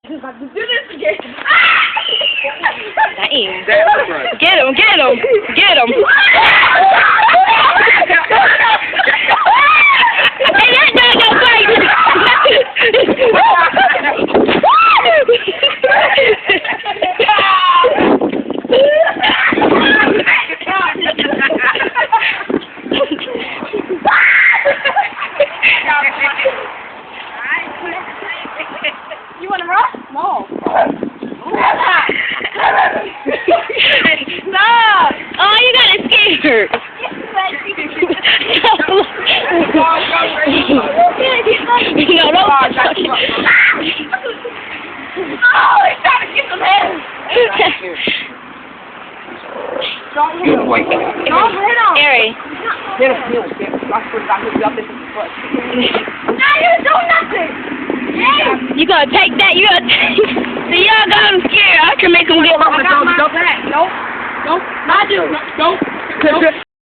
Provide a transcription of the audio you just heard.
Just have to do this again. Damn. That's right. Get him, get him, get him. Hey, that dog got fight. You want to rush? No. Stop! Oh, you got it scared. No, don't touch it. Oh, he's trying to get some head. Don't hit him. Wait. Don't hit him. Gary. Hit him. I swear to God, he'll be up in his foot. Now you do nothing. You gonna take that? You gonna take? See, y'all got him scared. I can make him get. Don't. Not you. Don't.